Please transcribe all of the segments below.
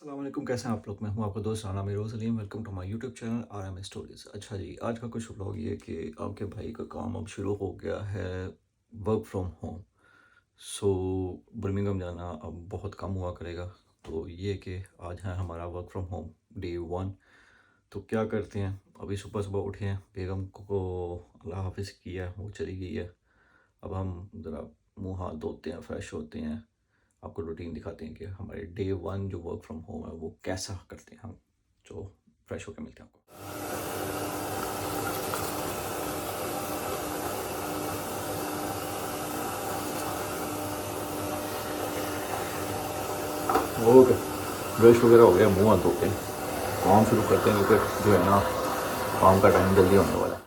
अस्सलाम वालेकुम, कैसे हैं आप लोग। मैं हूं आपका दोस्त Rana Mir Salim. Welcome to my YouTube channel RM stories. अच्छा जी, आज का कुछ व्लॉग ये कि आपके भाई का काम अब शुरू हो गया है, work from home. So Birmingham जाना अब बहुत कम हुआ करेगा। तो ये कि आज है हमारा वर्क फ्रॉम होम डे 1। तो क्या करते हैं, अभी सुबह सुबह उठे हैं, बेगम को अल्लाह हाफिज़ किया, वो चली गई है। अब हम ज़रा मुंह हाथ धोते हैं, फ्रेश होते हैं, आपको रूटीन दिखाते हैं कि हमारे डे 1 जो वर्क फ्रॉम होम है वो कैसा करते हैं हम। जो फ्रेश होकर मिलते हैं आपको। ओके, ब्रश वगैरह हो गया, मुंह हाथ धोते हैं, काम शुरू करते हैं क्योंकि जो है ना, काम का टाइम जल्दी होने वाला है।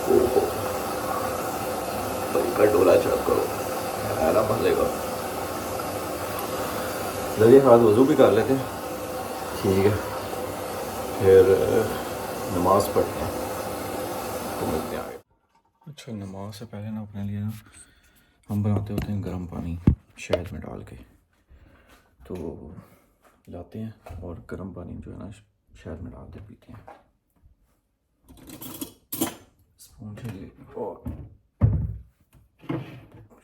ओहो, भाई का डोला चढ़ करो, आराम भलेगा। जल्दी हाथ वजू भी कर लेते हैं, ठीक है। फिर नमाज पढ़ते हैं, तो मिलते हैं आगे। अच्छा, नमाज से पहले ना अपने लिए ना हम बनाते होते हैं गर्म पानी शहद में डाल के। तो लाते हैं और गर्म पानी जो है ना शहद में डाल के पीते हैं। स्पून चाहिए और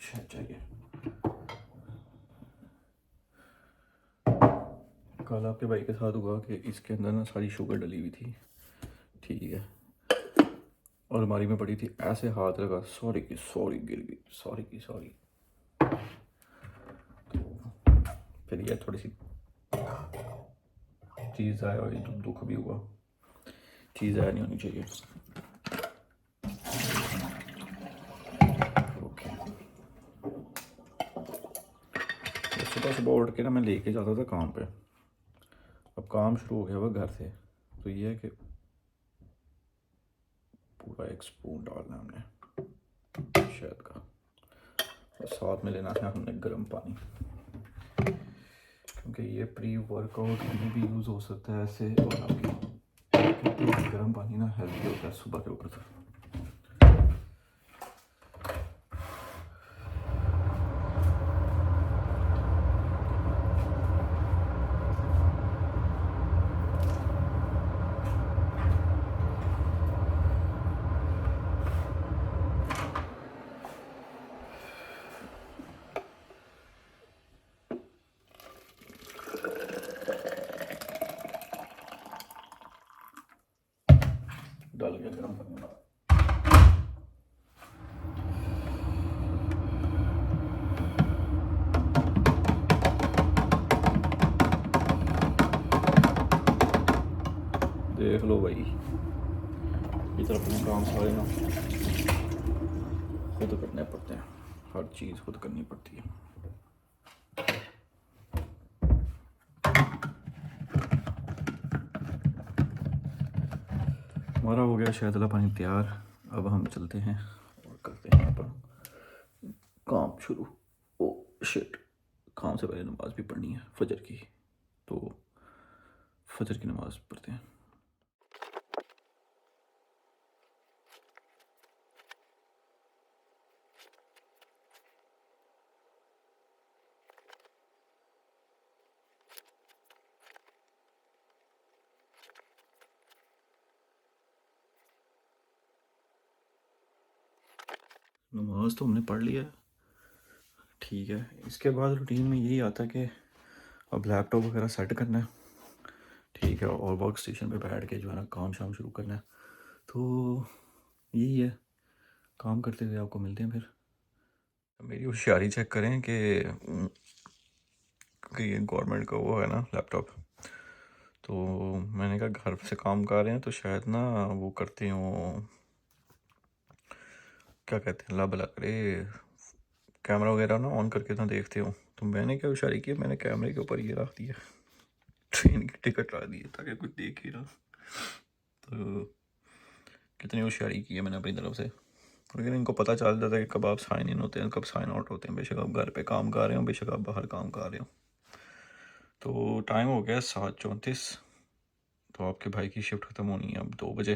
शहद चाहिए। कल आपके भाई के साथ हुआ कि इसके अंदर ना सारी शुगर डली हुई थी, ठीक है, और अलमारी में पड़ी थी, ऐसे हाथ लगा, सॉरी की सॉरी, गिर गई, सॉरी की सॉरी। फिर ये थोड़ी सी चीज़ आया और तो दुख भी हुआ, चीज़ आया नहीं होनी चाहिए। ओके, सुबह सुबह उठ के ना मैं लेके जाता था काम पे। अब काम शुरू हो गया हुआ घर से, तो ये है कि पूरा 1 स्पून डालना है हमने शहद का, और साथ में लेना है हमने गर्म पानी, क्योंकि ये प्री वर्कआउट में भी यूज़ हो सकता है ऐसे। और आपकी कहते हैं गर्म पानी ना हेल्दी होता है सुबह के वक्त। डाल के गर्म पानी में देख लो भाई, इस तरह अपने काम सारे ना खुद करने पड़ते हैं, हर चीज़ खुद करनी पड़ती है। हमारा हो गया शहद वाला पानी तैयार। अब हम चलते हैं और करते हैं अपना काम शुरू। ओ शिट, काम से पहले नमाज भी पढ़नी है फजर की, तो फजर की नमाज पढ़ते हैं। नमाज तो हमने पढ़ लिया है, ठीक है। इसके बाद रूटीन में यही आता है कि अब लैपटॉप वगैरह सेट करना है, ठीक है, और वर्क स्टेशन पे बैठ के जो है ना काम शाम शुरू करना है। तो यही है, काम करते हुए आपको मिलते हैं फिर। मेरी होशियारी चेक करें कि ये गवर्नमेंट का वो है ना लैपटॉप। तो मैंने कहा घर से काम कर रहे हैं तो शायद ना वो करते हो, क्या कहते हैं, ला भला करे, कैमरा वगैरह ना ऑन करके ना देखते हो। तो मैंने क्या होशियारी की, मैंने कैमरे के ऊपर ये रख दिया, ट्रेन की टिकट रख दी ताकि कुछ देख ही ना। तो कितनी होशियारी की है मैंने अपनी तरफ से। लेकिन इनको पता चल जाता है कि कब आप साइन इन होते हैं, कब साइन आउट होते हैं, बेशक आप घर पे काम कर रहे हो, बेशक आप बाहर काम कर रहे हो। तो टाइम हो गया 7:34। तो आपके भाई की शिफ्ट ख़त्म होनी है अब 2 बजे,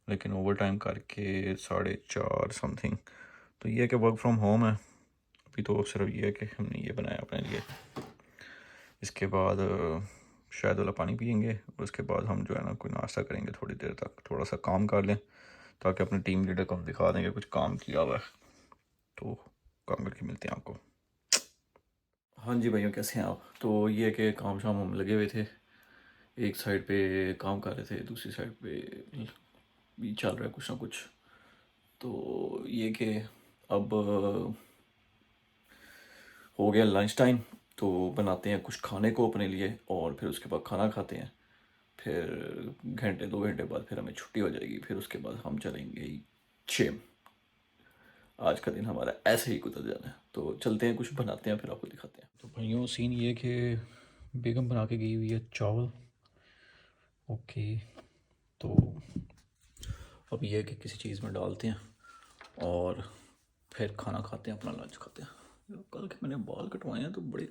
लेकिन ओवर टाइम करके 4:30 समथिंग। तो ये है कि वर्क फ्रॉम होम है अभी, तो सिर्फ ये है कि हमने ये बनाया अपने लिए। इसके बाद शायद वाला पानी पियेंगे और उसके बाद हम जो है ना कोई नाश्ता करेंगे, थोड़ी देर तक थोड़ा सा काम कर लें ताकि अपने टीम लीडर को हम दिखा देंगे कुछ काम किया हुआ है। तो काम करके मिलते हैं आपको। हाँ जी भाइयों, कैसे हैं आप? तो ये है कि काम शाम हम लगे हुए थे, एक साइड पे काम कर रहे थे, दूसरी साइड पे भी चल रहा है कुछ ना कुछ। तो ये कि अब हो गया लंच टाइम, तो बनाते हैं कुछ खाने को अपने लिए और फिर उसके बाद खाना खाते हैं। फिर घंटे 2 घंटे बाद फिर हमें छुट्टी हो जाएगी, फिर उसके बाद हम चलेंगे जिम। आज का दिन हमारा ऐसे ही गुजर जाना है। तो चलते हैं, कुछ बनाते हैं, फिर आपको दिखाते हैं। तो भाइयों सीन ये कि बेगम बना के गई हुई है चावल। ओके, तो अब ये है कि किसी चीज़ में डालते हैं और फिर खाना खाते हैं, अपना लंच खाते हैं। कल के मैंने बाल कटवाए हैं तो बड़े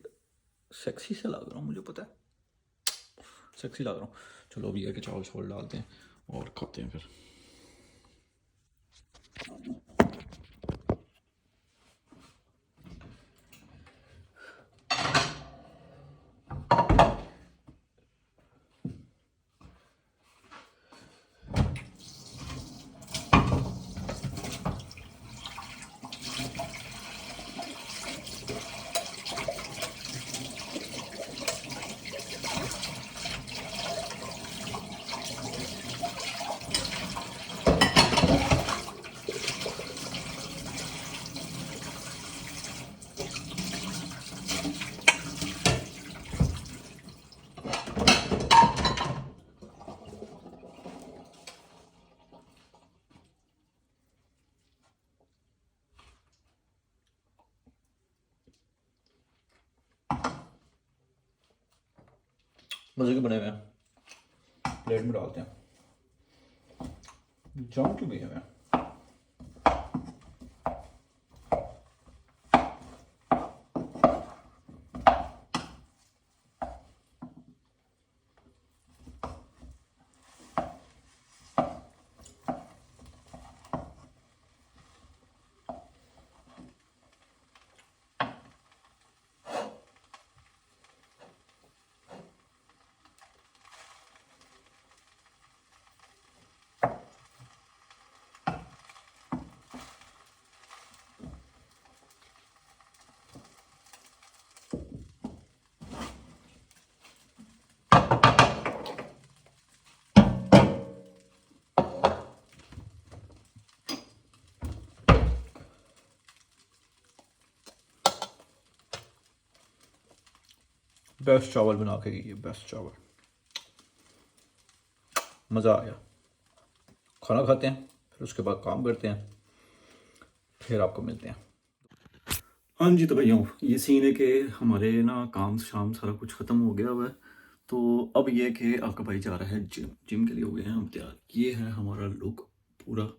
सेक्सी से लग रहा हूँ, मुझे पता है सेक्सी लग रहा हूँ। चलो अब ये है कि चावल छोल डालते हैं और खाते हैं फिर। मज़े के बने हुए हैं, प्लेट में डालते हैं। जाम क्यों गया मैं? बेस्ट चावल बना के गई है, बेस्ट चावल, मज़ा आ गया। खाना खाते हैं, फिर उसके बाद काम करते हैं, फिर आपको मिलते हैं। हाँ जी, तो भैया ये सीन है कि हमारे ना काम शाम सारा कुछ ख़त्म हो गया हुआ है। तो अब ये है कि आपका भाई जा रहा है जिम। जिम के लिए हो गए हैं हम तैयार। ये है हमारा लुक पूरा,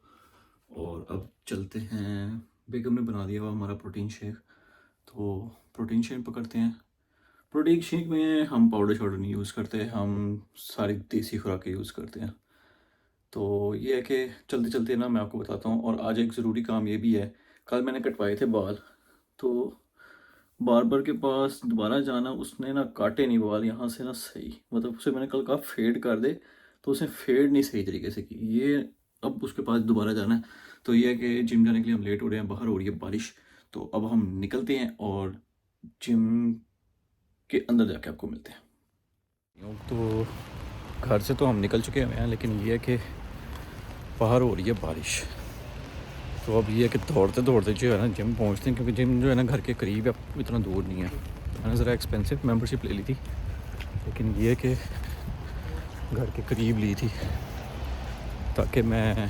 और अब चलते हैं। बेगम ने बना दिया हुआ हमारा प्रोटीन शेक, तो प्रोटीन शेक पकड़ते हैं। प्रोटीन शेक में हम पाउडर शाउडर नहीं यूज़ करते, हम सारी देसी खुराकें यूज़ करते हैं। तो ये है कि चलते चलते ना मैं आपको बताता हूँ। और आज एक ज़रूरी काम ये भी है, कल मैंने कटवाए थे बाल, तो बार्बर के पास दोबारा जाना, उसने ना काटे नहीं बाल यहाँ से ना सही, मतलब उसे मैंने कल कहा फेड कर दे, तो उसने फेड नहीं सही तरीके से की। ये अब उसके पास दोबारा जाना है। तो ये है कि जिम जाने के लिए हम लेट हो रहे हैं, बाहर हो रही है बारिश। तो अब हम निकलते हैं और जिम के अंदर जाके आपको मिलते हैं। तो घर से तो हम निकल चुके हैं, लेकिन ये है कि बाहर हो रही है बारिश। तो अब ये है कि दौड़ते दौड़ते जो है ना जिम पहुंचते हैं, क्योंकि जिम जो है ना घर के करीब है, इतना दूर नहीं है। मैंने ज़रा एक्सपेंसिव मेंबरशिप ले ली थी, लेकिन ये कि घर के करीब ली थी ताकि मैं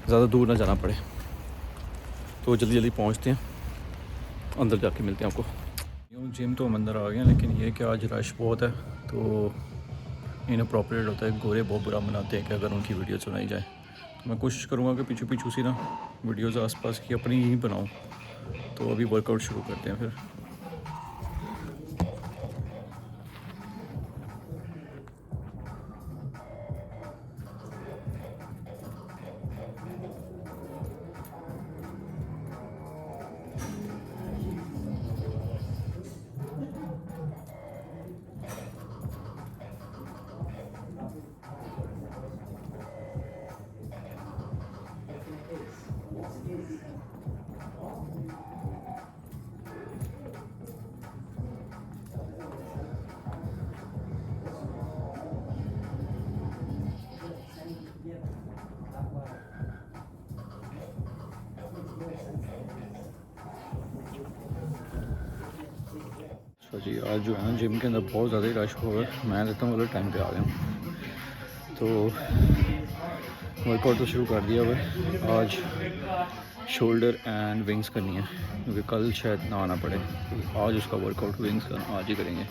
ज़्यादा दूर ना जाना पड़े। तो जल्दी जल्दी पहुंचते हैं, अंदर जाके मिलते हैं आपको। यूँ जिम तो हम अंदर आ गए हैं, लेकिन ये कि आज रश बहुत है, तो इनअप्रोप्रिएट होता है, गोरे बहुत बुरा मनाते हैं कि अगर उनकी वीडियो सुनाई जाए। तो मैं कोशिश करूँगा कि पीछे पीछे सी ना वीडियोज़ आसपास की अपनी ही बनाऊँ। तो अभी वर्कआउट शुरू करते हैं फिर। तो जी आज जो है ना जिम के अंदर बहुत ज़्यादा ही रश हुआ है। मैं देता हूँ मतलब टाइम पे आ गया हूँ। तो वर्कआउट तो शुरू कर दिया हुआ है। आज शोल्डर एंड विंग्स करनी है क्योंकि कल शायद ना आना पड़े। तो आज उसका वर्कआउट विंग्स का आज ही करेंगे।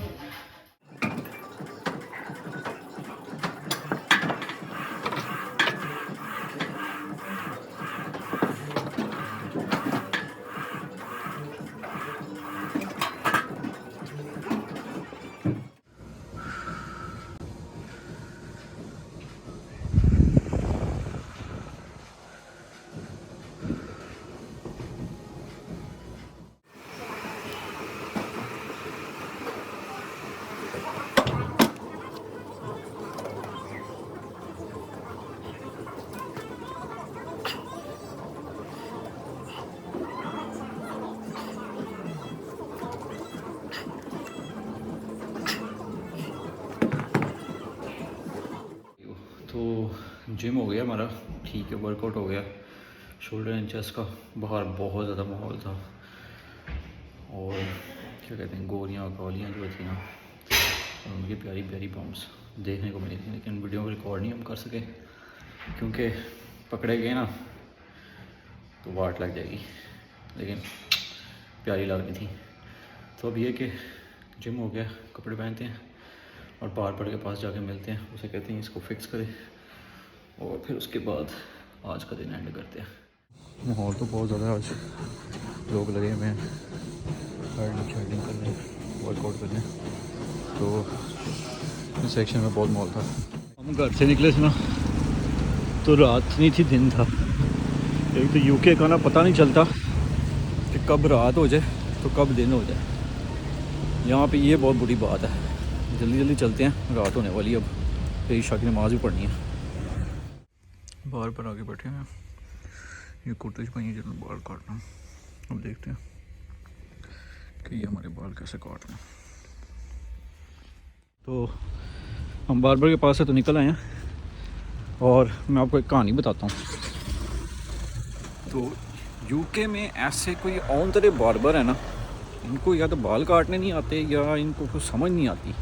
तो जिम हो गया हमारा, ठीक है, वर्कआउट हो गया। शोल्डर एंड चेस्ट का बाहर बहुत ज़्यादा माहौल था और क्या कहते हैं गोलियाँ गोलियाँ जो थी ना और उनकी प्यारी प्यारी बम्स देखने को मिली थी, लेकिन वीडियो में रिकॉर्ड नहीं हम कर सके क्योंकि पकड़े गए ना तो वाट लग जाएगी, लेकिन प्यारी लग रही थी। तो अब ये कि जिम हो गया, कपड़े पहनते हैं और बार्बर के पास जाके मिलते हैं, उसे कहते हैं इसको फिक्स करें और फिर उसके बाद आज का दिन एंड करते हैं। माहौल तो बहुत ज़्यादा आज लोग लगे हुए हैं हाइडिंग करने, वर्कआउट करने। तो इस सेक्शन में बहुत माहौल था। हम घर से निकले थे ना तो रात नहीं थी दिन था। एक तो यूके का ना पता नहीं चलता कि कब रात हो जाए तो कब दिन हो जाए। यहाँ पे ये बहुत बुरी बात है। जल्दी जल्दी चलते हैं, रात होने वाली है। अब ईशा की नमाज़ भी पढ़नी है। बाहर पर आगे बैठे हैं, ये कुर्ते पाइए जिन्होंने बाल काटना। अब देखते हैं कि ये हमारे बाल कैसे काटना। तो हम बार्बर के पास से तो निकल आए हैं और मैं आपको एक कहानी बताता हूँ। तो यूके में ऐसे कोई औन तरह बार्बर है ना, इनको या तो बाल काटने नहीं आते या इनको कुछ समझ नहीं आती।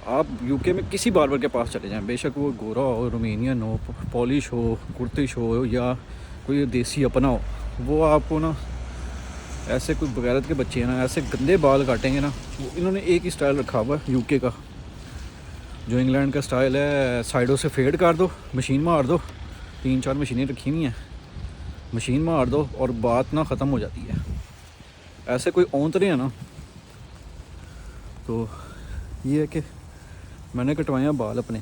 आप यूके में किसी बार्बर के पास चले जाएं, बेशक वो गोरा हो, रोमेनियन हो, पॉलिश हो, कुर्तिश हो या कोई देसी अपना हो, वो आपको ना ऐसे कोई बगैरत के बच्चे हैं ना ऐसे गंदे बाल काटेंगे ना। इन्होंने एक ही स्टाइल रखा हुआ है यूके का, जो इंग्लैंड का स्टाइल है, साइडों से फेड कर दो, मशीन मार दो, 3-4 मशीनें रखी हुई हैं, मशीन मार दो और बात ना ख़त्म हो जाती है। ऐसे कोई औंतरे हैं ना। तो ये है कि मैंने कटवाया बाल अपने,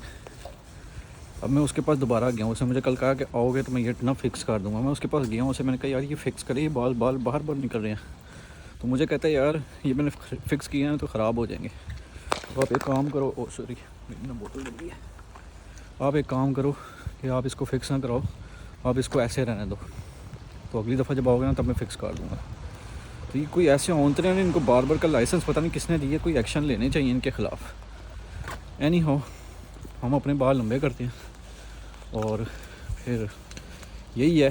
अब मैं उसके पास दोबारा गया हूँ। उसने मुझे कल कहा कि आओगे तो मैं ये ना फिक्स कर दूँगा। मैं उसके पास गया हूँ, उसे मैंने कहा यार ये फ़िक्स करे, ये बाल बाल बाहर बाहर निकल रहे हैं। तो मुझे कहता है यार ये मैंने फ़िक्स किया है तो ख़राब हो जाएंगे। तो आप एक काम करो, ओ सॉरी मेरी ना बोतल लगी है। आप एक काम करो कि आप इसको फ़िक्स ना कराओ, आप इसको ऐसे रहने दो, तो अगली दफ़ा जब आओगे ना तब मैं फ़िक्स कर दूँगा। तो ये कोई ऐसे औंतरे हैं, इनको बार बार का लाइसेंस पता नहीं किसने दिया, कोई एक्शन लेने चाहिए इनके ख़िलाफ़। एनी हो, हम अपने बाल लंबे करते हैं और फिर यही है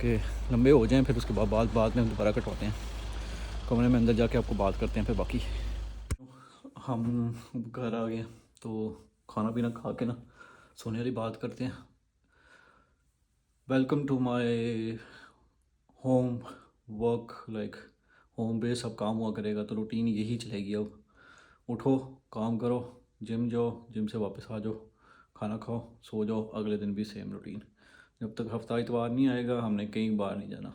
कि लंबे हो जाएं, फिर उसके बाद में दोबारा कटवाते हैं। कमरे में अंदर जाके आपको बात करते हैं फिर बाकी। हम घर आ गए तो खाना पीना खा के ना सोने वाली बात करते हैं। Welcome to my home work, like home base सब काम हुआ करेगा तो रूटीन यही चलेगी। अब उठो, काम करो, जिम जाओ, जिम से वापस आ जाओ, खाना खाओ, सो जाओ, अगले दिन भी सेम रूटीन। जब तक हफ्ता इतवार नहीं आएगा हमने कहीं बाहर नहीं जाना।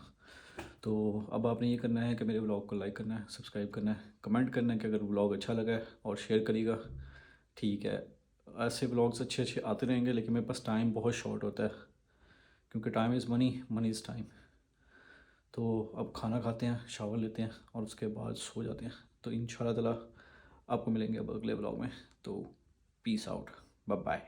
तो अब आपने ये करना है कि मेरे व्लॉग को लाइक करना है, सब्सक्राइब करना है, कमेंट करना है कि अगर व्लॉग अच्छा लगा है और शेयर करिएगा। ठीक है, ऐसे व्लॉग्स अच्छे अच्छे आते रहेंगे, लेकिन मेरे पास टाइम बहुत शॉर्ट होता है क्योंकि time is money, money is time. तो अब खाना खाते हैं, शावर लेते हैं और उसके बाद सो जाते हैं। तो इंशाल्लाह ताला आपको मिलेंगे अब अगले व्लॉग में। तो पीस आउट, बाय बाय।